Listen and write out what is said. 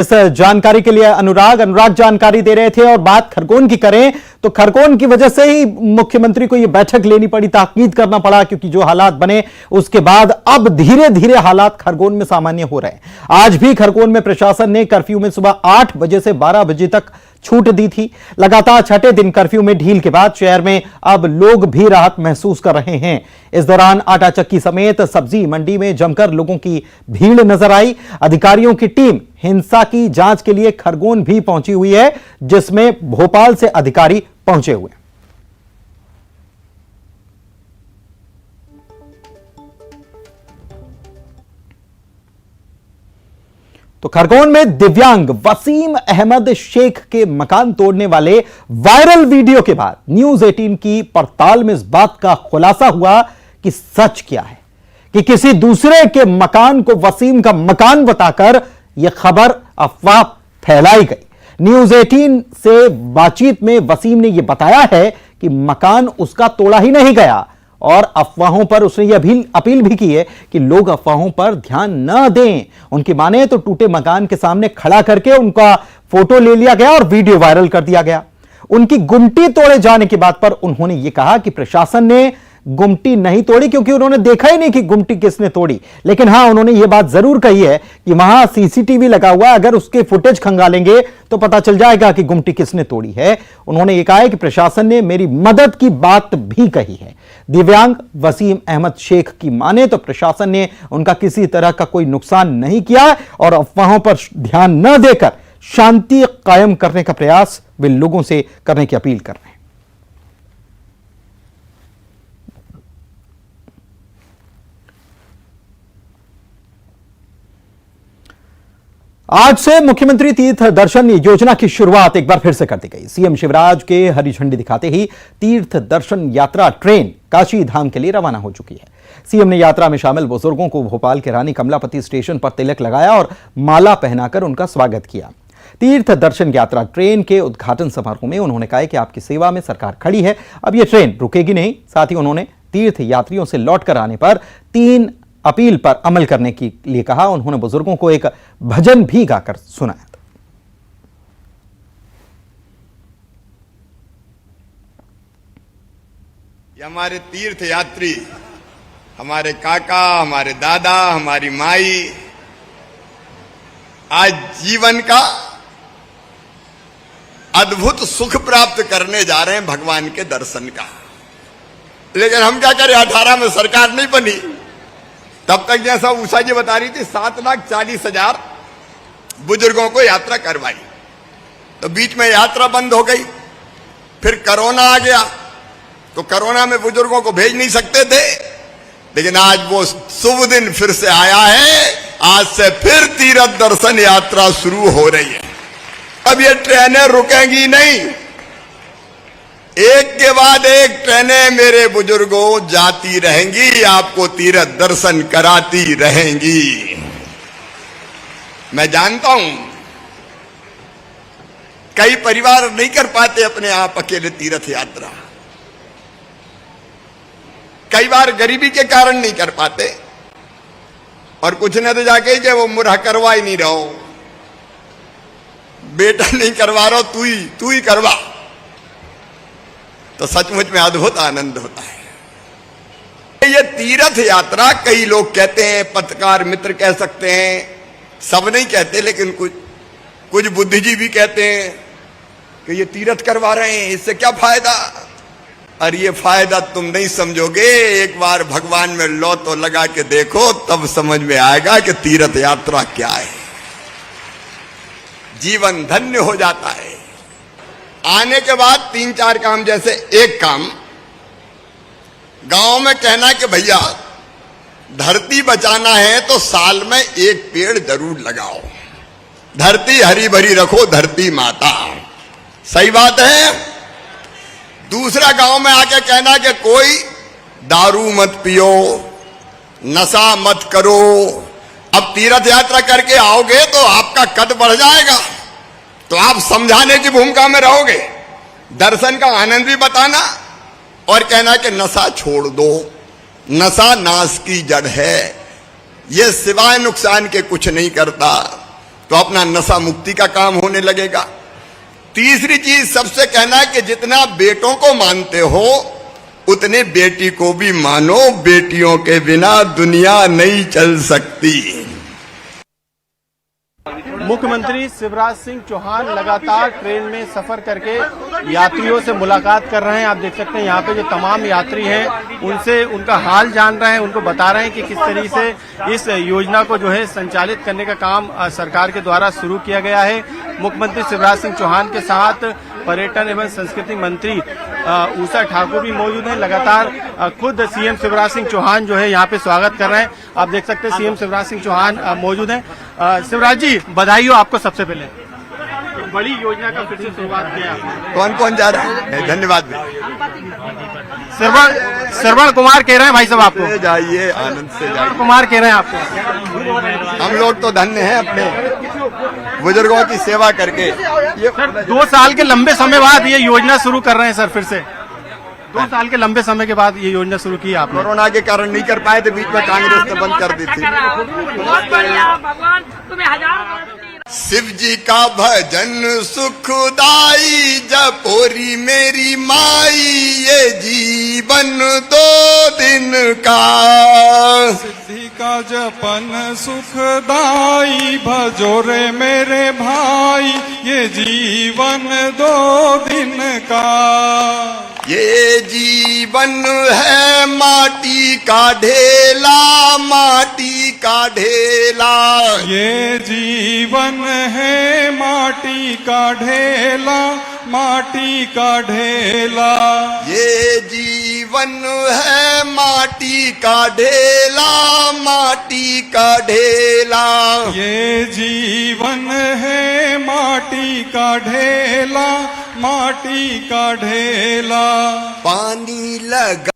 इस जानकारी के लिए अनुराग जानकारी दे रहे थे। और बात खरगोन की करें तो खरगोन की वजह से ही मुख्यमंत्री को यह बैठक लेनी पड़ी, ताकीद करना पड़ा, क्योंकि जो हालात बने उसके बाद अब धीरे धीरे हालात खरगोन में सामान्य हो रहे हैं। आज भी खरगोन में प्रशासन ने कर्फ्यू में सुबह 8 बजे से 12 बजे तक छूट दी थी। लगातार छठे दिन कर्फ्यू में ढील के बाद शहर में अब लोग भी राहत महसूस कर रहे हैं। इस दौरान आटा चक्की समेत सब्जी मंडी में जमकर लोगों की भीड़ नजर आई। अधिकारियों की टीम हिंसा की जांच के लिए खरगोन भी पहुंची हुई है, जिसमें भोपाल से अधिकारी पहुंचे हुए हैं। तो खरगोन में दिव्यांग वसीम अहमद शेख के मकान तोड़ने वाले वायरल वीडियो के बाद न्यूज 18 की पड़ताल में इस बात का खुलासा हुआ कि सच क्या है कि किसी दूसरे के मकान को वसीम का मकान बताकर यह खबर अफवाह फैलाई गई। न्यूज 18 से बातचीत में वसीम ने यह बताया है कि मकान उसका तोड़ा ही नहीं गया और अफवाहों पर उसने यह अपील भी की है कि लोग अफवाहों पर ध्यान न दें। उनकी माने तो टूटे मकान के सामने खड़ा करके उनका फोटो ले लिया गया और वीडियो वायरल कर दिया गया। उनकी गुमटी तोड़े जाने की बात पर उन्होंने यह कहा कि प्रशासन ने गुमटी नहीं तोड़ी, क्योंकि उन्होंने देखा ही नहीं कि गुमटी किसने तोड़ी। लेकिन हां, उन्होंने यह बात जरूर कही है कि वहां सीसीटीवी लगा हुआ है, अगर उसके फुटेज खंगालेंगे तो पता चल जाएगा कि गुमटी किसने तोड़ी है। उन्होंने यह कहा है कि प्रशासन ने मेरी मदद की बात भी कही है। दिव्यांग वसीम अहमद शेख की माने तो प्रशासन ने उनका किसी तरह का कोई नुकसान नहीं किया और अफवाहों पर ध्यान न देकर शांति कायम करने का प्रयास वे लोगों से करने की अपील कर रहे हैं। आज से मुख्यमंत्री तीर्थ दर्शन योजना की शुरुआत एक बार फिर से कर दी गई। सीएम शिवराज के हरी झंडी दिखाते ही तीर्थ दर्शन यात्रा ट्रेन काशी धाम के लिए रवाना हो चुकी है। सीएम ने यात्रा में शामिल बुजुर्गों को भोपाल के रानी कमलापति स्टेशन पर तिलक लगाया और माला पहनाकर उनका स्वागत किया। तीर्थ दर्शन यात्रा ट्रेन के उद्घाटन समारोह में उन्होंने कहा कि आपकी सेवा में सरकार खड़ी है, अब यह ट्रेन रुकेगी नहीं। साथ ही उन्होंने तीर्थ यात्रियों से लौटकर आने पर 3 अपील पर अमल करने के लिए कहा। उन्होंने बुजुर्गों को एक भजन भी गाकर सुनाया था। हमारे तीर्थ यात्री, हमारे काका, हमारे दादा, हमारी माई आज जीवन का अद्भुत सुख प्राप्त करने जा रहे हैं भगवान के दर्शन का। लेकिन हम क्या करें, 18 में सरकार नहीं बनी, तब तक जैसा उषा जी बता रही थी 7,40,000 बुजुर्गों को यात्रा करवाई। तो बीच में यात्रा बंद हो गई, फिर कोरोना आ गया, तो कोरोना में बुजुर्गों को भेज नहीं सकते थे। लेकिन आज वो शुभ दिन फिर से आया है। आज से फिर तीर्थ दर्शन यात्रा शुरू हो रही है। अब ये ट्रेनें रुकेंगी नहीं, एक के बाद एक ट्रेनें मेरे बुजुर्गों जाती रहेंगी, आपको तीर्थ दर्शन कराती रहेंगी। मैं जानता हूं कई परिवार नहीं कर पाते अपने आप अकेले तीर्थ यात्रा, कई बार गरीबी के कारण नहीं कर पाते, और कुछ ने तो जाके कि वो मुरहा करवा ही नहीं रहो, बेटा नहीं करवा रहा, तू ही करवा। तो सचमुच में अद्भुत आनंद होता है। ये तीर्थ यात्रा कई लोग कहते हैं, पत्रकार मित्र कह सकते हैं, सब नहीं कहते, लेकिन कुछ बुद्धिजीवी कहते हैं कि ये तीर्थ करवा रहे हैं, इससे क्या फायदा। और ये फायदा तुम नहीं समझोगे, एक बार भगवान में लो तो लगा के देखो, तब समझ में आएगा कि तीर्थ यात्रा क्या है। जीवन धन्य हो जाता है। आने के बाद 3-4 काम, जैसे एक काम गांव में कहना कि भैया धरती बचाना है तो साल में 1 पेड़ जरूर लगाओ, धरती हरी भरी रखो, धरती माता। सही बात है। दूसरा गांव में आके कहना कि कोई दारू मत पियो, नशा मत करो। अब तीर्थ यात्रा करके आओगे तो आपका कद बढ़ जाएगा, तो आप समझाने की भूमिका में रहोगे, दर्शन का आनंद भी बताना और कहना कि नशा छोड़ दो, नशा नाश की जड़ है, यह सिवाय नुकसान के कुछ नहीं करता। तो अपना नशा मुक्ति का काम होने लगेगा। तीसरी चीज सबसे कहना है कि जितना बेटों को मानते हो उतने बेटी को भी मानो, बेटियों के बिना दुनिया नहीं चल सकती। मुख्यमंत्री शिवराज सिंह चौहान लगातार ट्रेन में सफर करके यात्रियों से मुलाकात कर रहे हैं। आप देख सकते हैं यहाँ पे जो तमाम यात्री हैं उनसे उनका हाल जान रहे हैं, उनको बता रहे हैं कि किस तरीके से इस योजना को जो है संचालित करने का काम सरकार के द्वारा शुरू किया गया है। मुख्यमंत्री शिवराज सिंह चौहान के साथ पर्यटन एवं संस्कृति मंत्री उषा ठाकुर भी मौजूद हैं। लगातार खुद सीएम शिवराज सिंह चौहान जो है यहाँ पे स्वागत कर रहे हैं। आप देख सकते हैं सीएम शिवराज सिंह चौहान मौजूद हैं। शिवराज जी, बधाई हो आपको। सबसे पहले एक बड़ी योजना का फिर से शुरुआत किया आपने। कौन कौन जा रहा है? धन्यवाद। श्रवण कुमार कह रहे हैं भाई साहब आपको। जाइए, आनंद से जाइए। कुमार कह रहे हैं आपको। हम लोग तो धन्य हैं अपने बुजुर्गों की सेवा करके। ये सर 2 साल के लंबे समय बाद ये योजना शुरू कर रहे हैं सर, फिर से 2 साल के लंबे समय के बाद ये योजना शुरू की आपने। कोरोना के कारण नहीं कर पाए थे, बीच में कांग्रेस ने बंद कर दी थी। बहुत बढ़िया, भगवान तुम्हें हजार। शिव जी का भजन सुखदाई, जपोरी मेरी माई, ये जीवन 2 दिन का। सिद्धि का जपन सुखदाई, भजो रे मेरे भाई, ये जीवन 2 दिन का। ये जीवन है माटी का ढेला, माटी का ढेला। ये जीवन है माटी का ढेला, माटी का ढेला। ये जीवन है माटी का ढेला, माटी का ढेला। ये जीवन है माटी का ढेला, माटी का ढेला। पानी लगा